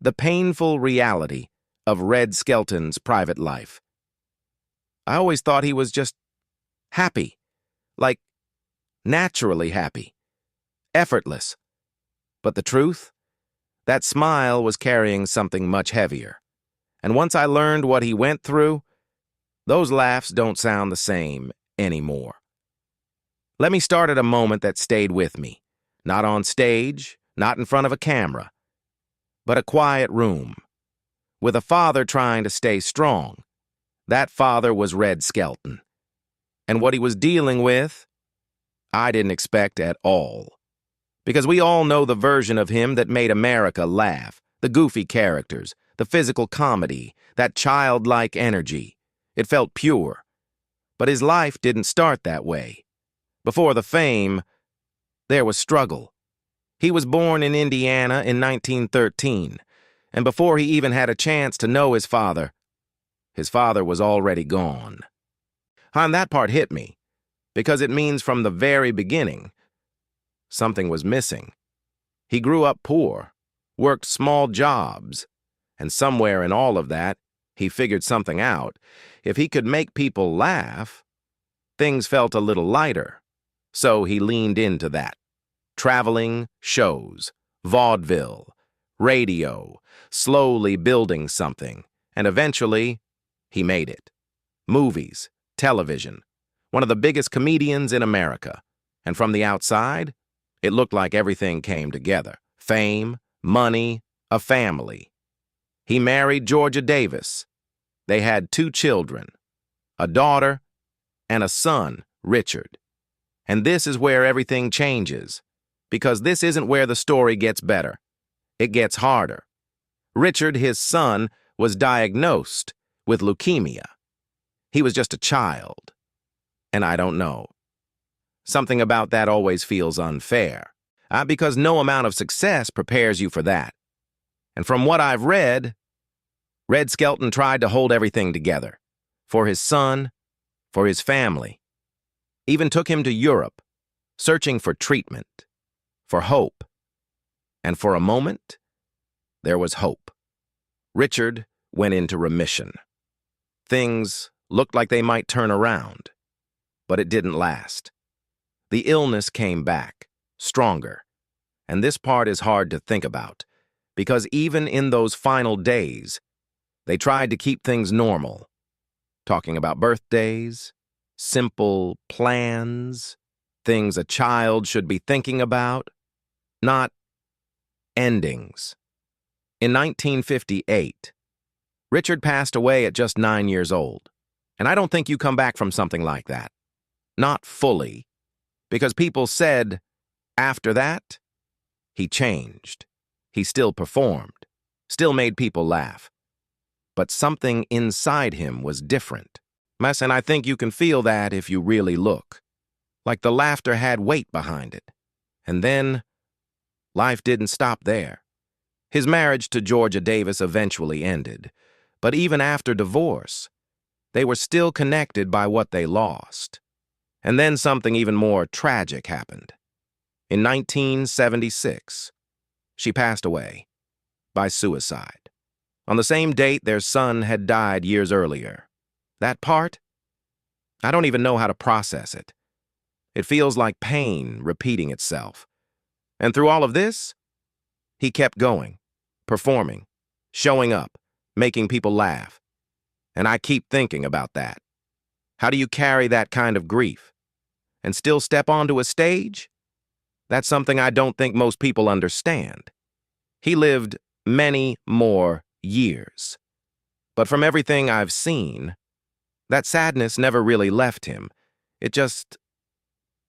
The painful reality of Red Skelton's private life. I always thought he was just happy, like naturally happy, effortless. But the truth? That smile was carrying something much heavier. And once I learned what he went through, those laughs don't sound the same anymore. Let me start at a moment that stayed with me. Not on stage, not in front of a camera, but a quiet room, with a father trying to stay strong. That father was Red Skelton. And what he was dealing with, I didn't expect at all. Because we all know the version of him that made America laugh, the goofy characters, the physical comedy, that childlike energy. It felt pure. But his life didn't start that way. Before the fame, there was struggle. He was born in Indiana in 1913, and before he even had a chance to know his father was already gone. And that part hit me, because it means from the very beginning, something was missing. He grew up poor, worked small jobs, and somewhere in all of that, he figured something out. If he could make people laugh, things felt a little lighter. So he leaned into that. Traveling, shows, vaudeville, radio, slowly building something, and eventually, he made it. Movies, television, one of the biggest comedians in America. And from the outside, it looked like everything came together. Fame, money, a family. He married Georgia Davis. They had 2 children, a daughter and a son, Richard. And this is where everything changes, because this isn't where the story gets better. It gets harder. Richard, his son, was diagnosed with leukemia. He was just a child. And I don't know. Something about that always feels unfair, because no amount of success prepares you for that. And from what I've read, Red Skelton tried to hold everything together. For his son, for his family. Even took him to Europe, searching for treatment, for hope. And for a moment, there was hope. Richard went into remission. Things looked like they might turn around, but it didn't last. The illness came back, stronger. And this part is hard to think about, because even in those final days, they tried to keep things normal, talking about birthdays, simple plans, things a child should be thinking about, not endings. In 1958, Richard passed away at just 9 years old, and I don't think you come back from something like that. Not fully, because people said, after that, he changed. He still performed, still made people laugh. But something inside him was different. And I think you can feel that if you really look. Like the laughter had weight behind it. And then, life didn't stop there. His marriage to Georgia Davis eventually ended. But even after divorce, they were still connected by what they lost. And then something even more tragic happened. In 1976, she passed away by suicide. On the same date their son had died years earlier. That part, I don't even know how to process it. It feels like pain repeating itself. And through all of this, he kept going, performing, showing up, making people laugh. And I keep thinking about that. How do you carry that kind of grief and still step onto a stage? That's something I don't think most people understand. He lived many more years. But from everything I've seen, that sadness never really left him. It just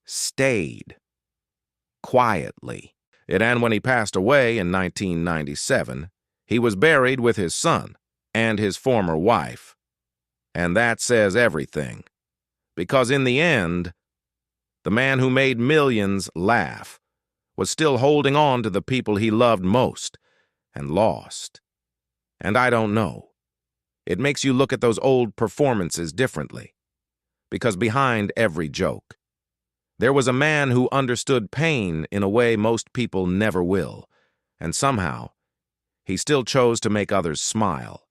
stayed quietly. And when he passed away in 1997, he was buried with his son and his former wife. And that says everything. Because in the end, the man who made millions laugh was still holding on to the people he loved most and lost. And I don't know. It makes you look at those old performances differently. Because behind every joke, there was a man who understood pain in a way most people never will. And somehow, he still chose to make others smile.